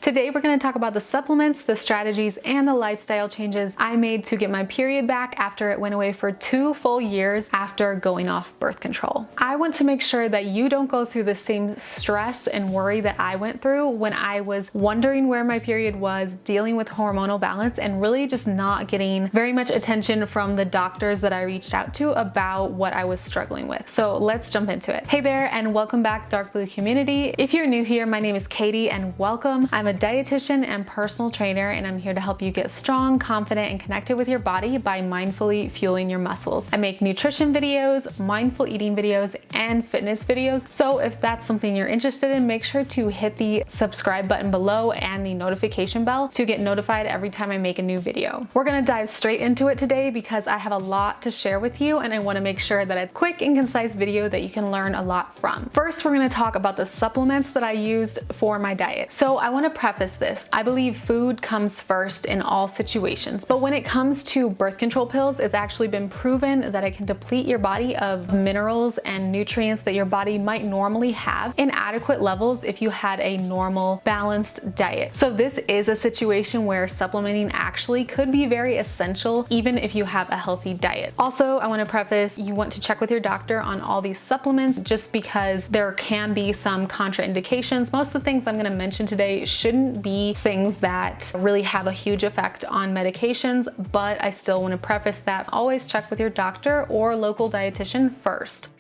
Today we're going to talk about the supplements, the strategies, and the lifestyle changes I made to get my period back after it went away for 2 full years after going off birth control. I want to make sure that you don't go through the same stress and worry that I went through when I was wondering where my period was, dealing with hormonal balance, and really just not getting very much attention from the doctors that I reached out to about what I was struggling with. So let's jump into it. Hey there, and welcome back, Dark Blue community. If you're new here, my name is Katie and welcome. I'm a dietitian and personal trainer, and I'm here to help you get strong, confident, and connected with your body by mindfully fueling your muscles. I make nutrition videos, mindful eating videos, and fitness videos. So if that's something you're interested in, make sure to hit the subscribe button below and the notification bell to get notified every time I make a new video. We're gonna dive straight into it today because I have a lot to share with you, and I wanna make sure that it's a quick and concise video that you can learn a lot from. First, we're gonna talk about the supplements that I used for my diet. So I wanna preface this. I believe food comes first in all situations, but when it comes to birth control pills, it's actually been proven that it can deplete your body of minerals and nutrients that your body might normally have in adequate levels if you had a normal, balanced diet. So this is a situation where supplementing actually could be very essential even if you have a healthy diet. Also, I want to preface, you want to check with your doctor on all these supplements just because there can be some contraindications. Most of the things I'm going to mention today shouldn't be things that really have a huge effect on medications, but I still want to preface that always check with your doctor or local dietitian first.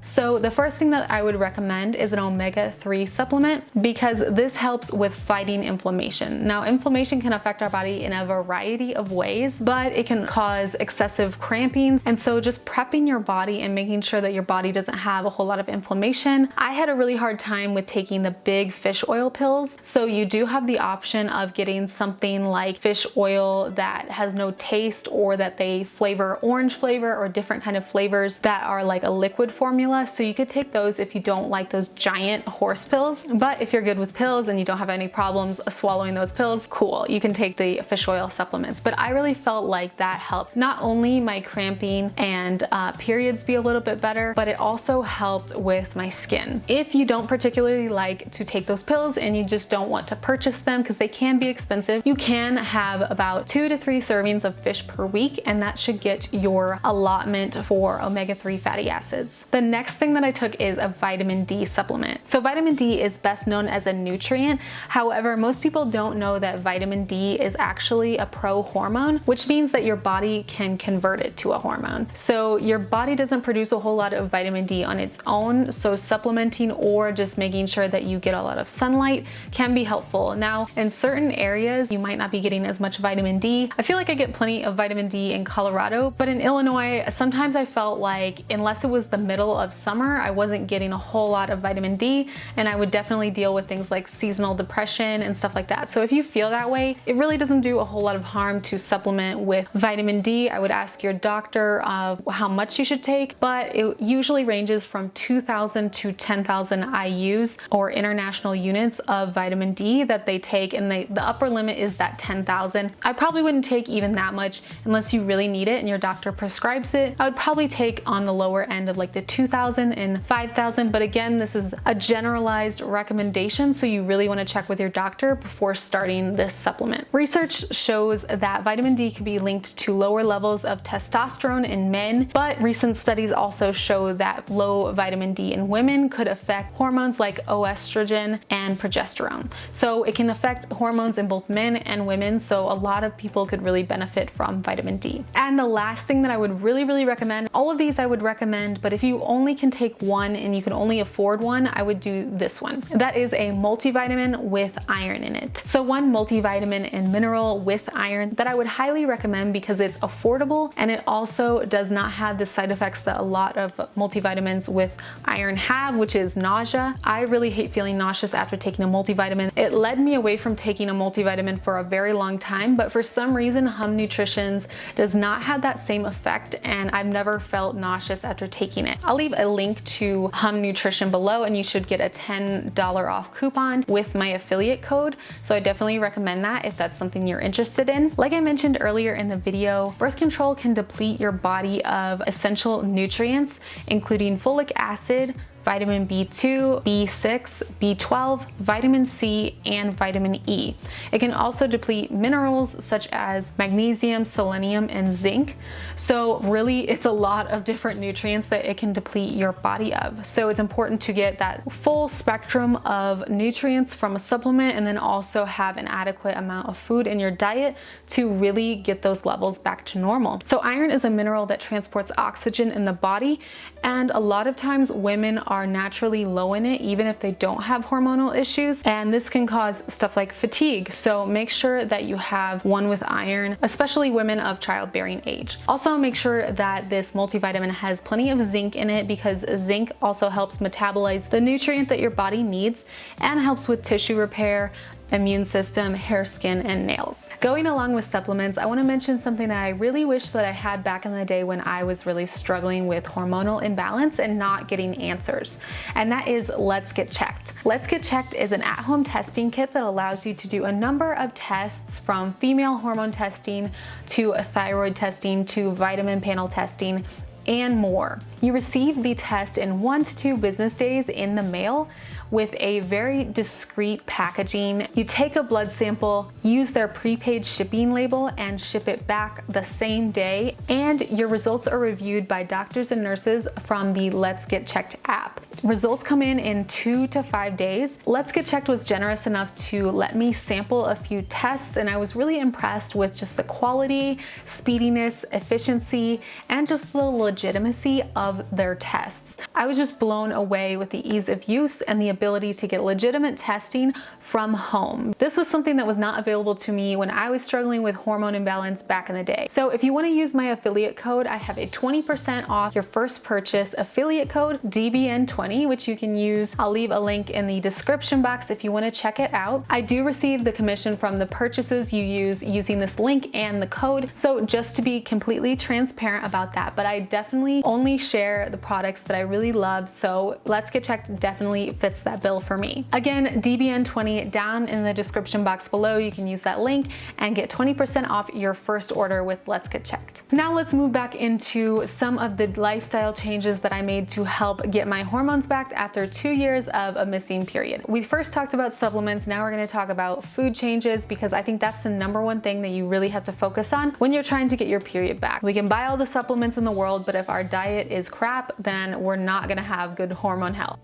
So the first thing that I would recommend is an omega-3 supplement because this helps with fighting inflammation. Now, inflammation can affect our body in a variety of ways, but it can cause excessive cramping. And so just prepping your body and making sure that your body doesn't have a whole lot of inflammation. I had a really hard time with taking the big fish oil pills. So you do have the option of getting something like fish oil that has no taste, or that they flavor orange flavor or different kind of flavors that are like a liquid formula. So you could take those if you don't like those giant horse pills. But if you're good with pills and you don't have any problems swallowing those pills, cool, you can take the fish oil supplements. But I really felt like that helped not only my cramping and periods be a little bit better, but it also helped with my skin. If you don't particularly like to take those pills and you just don't want to purchase them because they can be expensive, you can have about 2 to 3 servings of fish per week, and that should get your allotment for omega-3 fatty acids. The next thing that I took is a vitamin D supplement. So vitamin D is best known as a nutrient. However, most people don't know that vitamin D is actually a pro-hormone, which means that your body can convert it to a hormone. So your body doesn't produce a whole lot of vitamin D on its own, so supplementing or just making sure that you get a lot of sunlight can be helpful. Now, in certain areas, you might not be getting as much vitamin D. I feel like I get plenty of vitamin D in Colorado, but in Illinois, sometimes I felt like unless it was the middle of summer, I wasn't getting a whole lot of vitamin D, and I would definitely deal with things like seasonal depression and stuff like that. So if you feel that way, it really doesn't do a whole lot of harm to supplement with vitamin D. I would ask your doctor how much you should take, but it usually ranges from 2,000 to 10,000 IUs or international units of vitamin D that they take, and the upper limit is that 10,000. I probably wouldn't take even that much unless you really need it and your doctor prescribes it. I would probably take on the lower end of like the 2,000 and 5,000, but again, this is a generalized recommendation, so you really want to check with your doctor before starting this supplement. Research shows that vitamin D can be linked to lower levels of testosterone in men, but recent studies also show that low vitamin D in women could affect hormones like estrogen and progesterone. So it can affect hormones in both men and women, so a lot of people could really benefit from vitamin D. And the last thing that I would really recommend, all of these I would recommend, but if you only can take one and you can only afford one, I would do this one. That is a multivitamin with iron in it. So one multivitamin and mineral with iron that I would highly recommend because it's affordable and it also does not have the side effects that a lot of multivitamins with iron have, which is nausea. I really hate feeling nauseous after taking a multivitamin. It led me away from taking a multivitamin for a very long time, but for some reason Hum Nutrition's does not have that same effect, and I've never felt nauseous after taking it. I'll leave a link to Hum Nutrition below, and you should get a $10 off coupon with my affiliate code. So I definitely recommend that if that's something you're interested in. Like I mentioned earlier in the video, birth control can deplete your body of essential nutrients, including folic acid, vitamin B2, B6, B12, vitamin C, and vitamin E. It can also deplete minerals such as magnesium, selenium, and zinc. So really, it's a lot of different nutrients that it can deplete your body of. So it's important to get that full spectrum of nutrients from a supplement, and then also have an adequate amount of food in your diet to really get those levels back to normal. So iron is a mineral that transports oxygen in the body, and a lot of times women are naturally low in it even if they don't have hormonal issues, and this can cause stuff like fatigue. So make sure that you have one with iron, especially women of childbearing age. Also make sure that this multivitamin has plenty of zinc in it, because zinc also helps metabolize the nutrient that your body needs and helps with tissue repair, immune system, hair, skin, and nails. Going along with supplements, I want to mention something that I really wish that I had back in the day when I was really struggling with hormonal imbalance and not getting answers. And that is Let's Get Checked. Let's Get Checked is an at-home testing kit that allows you to do a number of tests, from female hormone testing to thyroid testing to vitamin panel testing and more. You receive the test in 1 to 2 business days in the mail with a very discreet packaging. You take a blood sample, use their prepaid shipping label, and ship it back the same day, and your results are reviewed by doctors and nurses from the Let's Get Checked app. Results come in 2 to 5 days. Let's Get Checked was generous enough to let me sample a few tests, and I was really impressed with just the quality, speediness, efficiency, and just the legitimacy of their tests. I was just blown away with the ease of use and the ability to get legitimate testing from home. This was something that was not available to me when I was struggling with hormone imbalance back in the day. So if you want to use my affiliate code, I have a 20% off your first purchase affiliate code DBN20, which you can use. I'll leave a link in the description box if you want to check it out. I do receive the commission from the purchases you use using this link and the code. So just to be completely transparent about that, but I definitely only share the products that I really love. So Let's Get Checked definitely fits that bill for me. Again, DBN20 down in the description box below. You can use that link and get 20% off your first order with Let's Get Checked. Now let's move back into some of the lifestyle changes that I made to help get my hormones back after 2 years of a missing period. We first talked about supplements. Now we're going to talk about food changes, because I think that's the #1 thing that you really have to focus on when you're trying to get your period back. We can buy all the supplements in the world, but if our diet is crap, then we're not going to have good hormone health.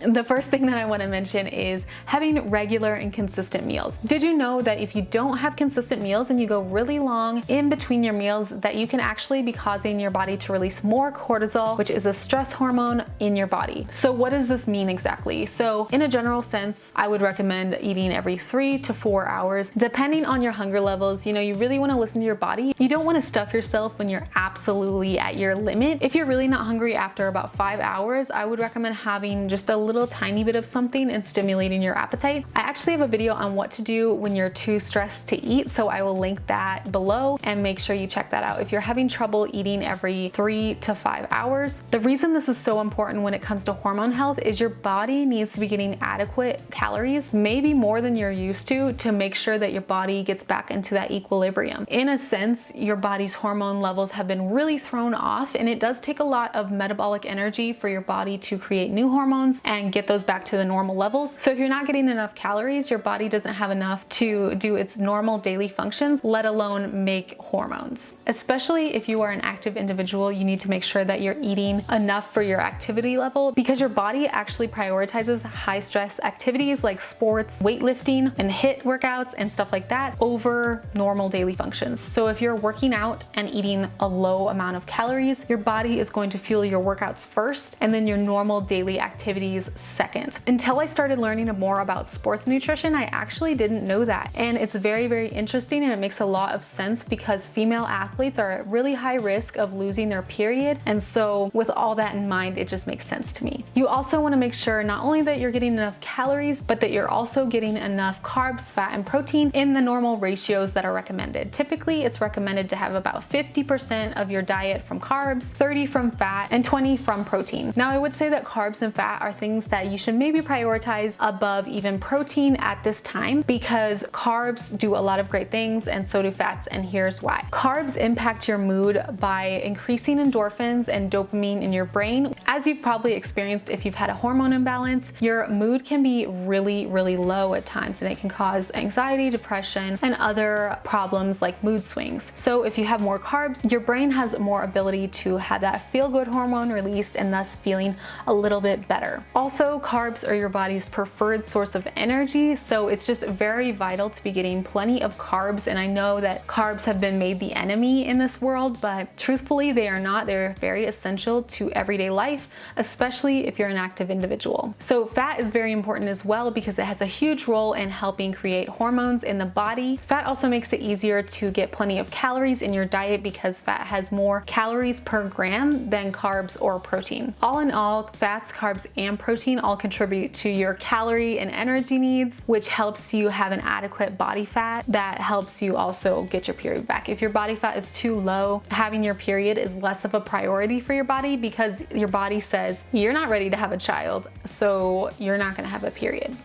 The first thing that I want to mention is having regular and consistent meals. Did you know that if you don't have consistent meals and you go really long in between your meals, that you can actually be causing your body to release more cortisol, which is a stress hormone in your body? So what does this mean exactly? So in a general sense, I would recommend eating every 3 to 4 hours, depending on your hunger levels. You really want to listen to your body. You don't want to stuff yourself when you're absolutely at your limit. If you're really not hungry after about 5 hours, I would recommend having just a little tiny bit of something and stimulating your appetite. I actually have a video on what to do when you're too stressed to eat, so I will link that below and make sure you check that out if you're having trouble eating every 3 to 5 hours. The reason this is so important when it comes to hormone health is your body needs to be getting adequate calories, maybe more than you're used to make sure that your body gets back into that equilibrium. In a sense, your body's hormone levels have been really thrown off, and it does take a lot of metabolic energy for your body to create new hormones and get those back to the normal levels. So if you're not getting enough calories, your body doesn't have enough to do its normal daily functions, let alone make hormones. Especially if you are an active individual, you need to make sure that you're eating enough for your activity level, because your body actually prioritizes high stress activities like sports, weightlifting, and HIIT workouts and stuff like that over normal daily functions. So if you're working out and eating a low amount of calories, your body is going to fuel your workouts first, and then your normal daily activities second. Until I started learning more about sports nutrition, I actually didn't know that. And it's very, very interesting, and it makes a lot of sense because female athletes are at really high risk of losing their period. And so with all that in mind, it just makes sense to me. You also want to make sure not only that you're getting enough calories, but that you're also getting enough carbs, fat, and protein in the normal ratios that are recommended. Typically, it's recommended to have about 50% of your diet from carbs, 30 from fat, and 20 from protein. Now, I would say that carbs and fat are things things that you should maybe prioritize above even protein at this time, because carbs do a lot of great things and so do fats, and here's why. Carbs impact your mood by increasing endorphins and dopamine in your brain. As you've probably experienced if you've had a hormone imbalance, your mood can be really, really low at times, and it can cause anxiety, depression, and other problems like mood swings. So if you have more carbs, your brain has more ability to have that feel-good hormone released and thus feeling a little bit better. Also, carbs are your body's preferred source of energy, so it's just very vital to be getting plenty of carbs. And I know that carbs have been made the enemy in this world, but truthfully they are not. They're very essential to everyday life, especially if you're an active individual. So fat is very important as well because it has a huge role in helping create hormones in the body. Fat also makes it easier to get plenty of calories in your diet because fat has more calories per gram than carbs or protein. All in all, fats, carbs, and protein all contribute to your calorie and energy needs, which helps you have an adequate body fat that helps you also get your period back. If your body fat is too low, having your period is less of a priority for your body because your body says you're not ready to have a child, so you're not going to have a period.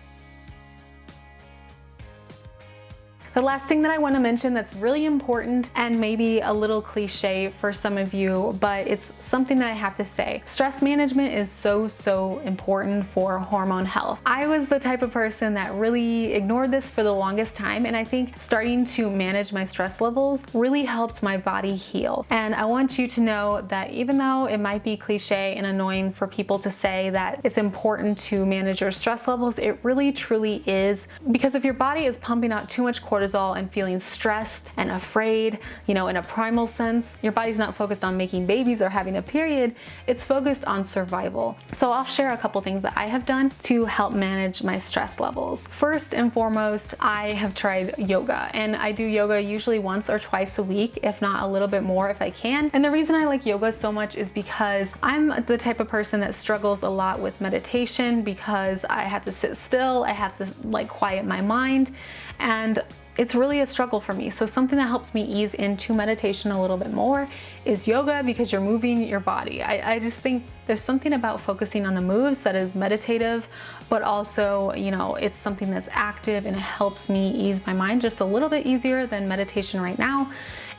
The last thing that I want to mention that's really important and maybe a little cliche for some of you, but it's something that I have to say. Stress management is so important for hormone health. I was the type of person that really ignored this for the longest time, and I think starting to manage my stress levels really helped my body heal. And I want you to know that even though it might be cliche and annoying for people to say that it's important to manage your stress levels, it really truly is, because if your body is pumping out too much cortisol and feeling stressed and afraid, in a primal sense, your body's not focused on making babies or having a period, it's focused on survival. So I'll share a couple things that I have done to help manage my stress levels. First and foremost, I have tried yoga, and I do yoga usually once or twice a week, if not a little bit more if I can. And the reason I like yoga so much is because I'm the type of person that struggles a lot with meditation because I have to sit still, I have to quiet my mind, and it's really a struggle for me. So something that helps me ease into meditation a little bit more is yoga, because you're moving your body. I just think there's something about focusing on the moves that is meditative, but also, it's something that's active and it helps me ease my mind just a little bit easier than meditation right now.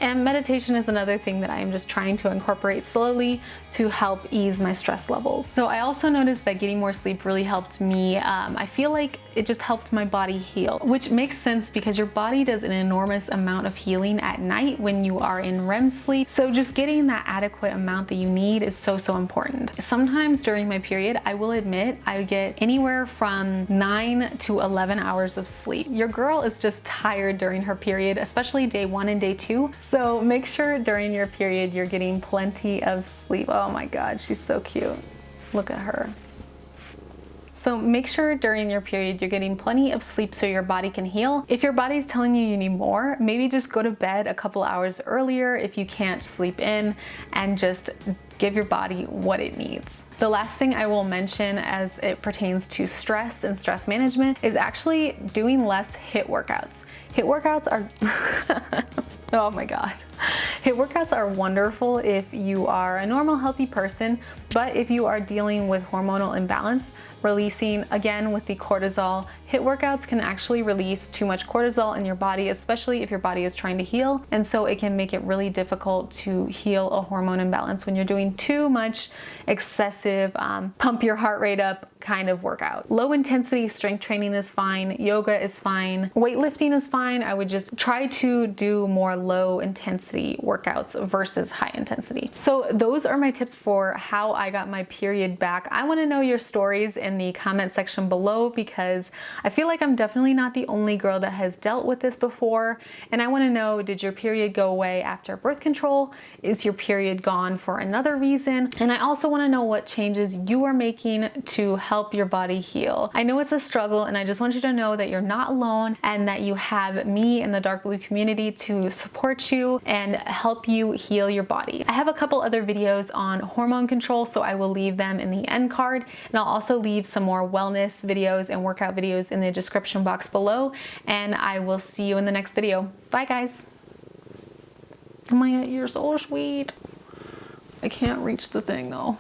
And meditation is another thing that I am just trying to incorporate slowly to help ease my stress levels. So I also noticed that getting more sleep really helped me. I feel like it just helped my body heal, which makes sense because your body does an enormous amount of healing at night when you are in REM sleep. So just getting that adequate amount that you need is so important. Sometimes during my period, I will admit I get anywhere from 9 to 11 hours of sleep. Your girl is just tired during her period, especially day 1 and day 2. So make sure during your period you're getting plenty of sleep. Oh my God, she's so cute. Look at her. So make sure during your period you're getting plenty of sleep so your body can heal. If your body's telling you you need more, maybe just go to bed a couple hours earlier if you can't sleep in, and just give your body what it needs. The last thing I will mention as it pertains to stress and stress management is actually doing less HIIT workouts. HIIT workouts are oh my God. HIIT workouts are wonderful if you are a normal, healthy person, but if you are dealing with hormonal imbalance, releasing again with the cortisol, HIIT workouts can actually release too much cortisol in your body, especially if your body is trying to heal. And so it can make it really difficult to heal a hormone imbalance when you're doing too much excessive pump your heart rate up kind of workout. Low intensity strength training is fine. Yoga is fine. Weightlifting is fine. I would just try to do more low intensity workouts versus high intensity. So those are my tips for how I got my period back. I want to know your stories in the comment section below, because I feel like I'm definitely not the only girl that has dealt with this before. And I want to know, did your period go away after birth control? Is your period gone for another reason? And I also want to know what changes you are making to help your body heal. I know it's a struggle, and I just want you to know that you're not alone and that you have me in the Dark Blue community to support you and help you heal your body. I have a couple other videos on hormone control, so I will leave them in the end card, and I'll also leave some more wellness videos and workout videos in the description box below, and I will see you in the next video. Bye guys. Oh my God, you're so sweet. I can't reach the thing though.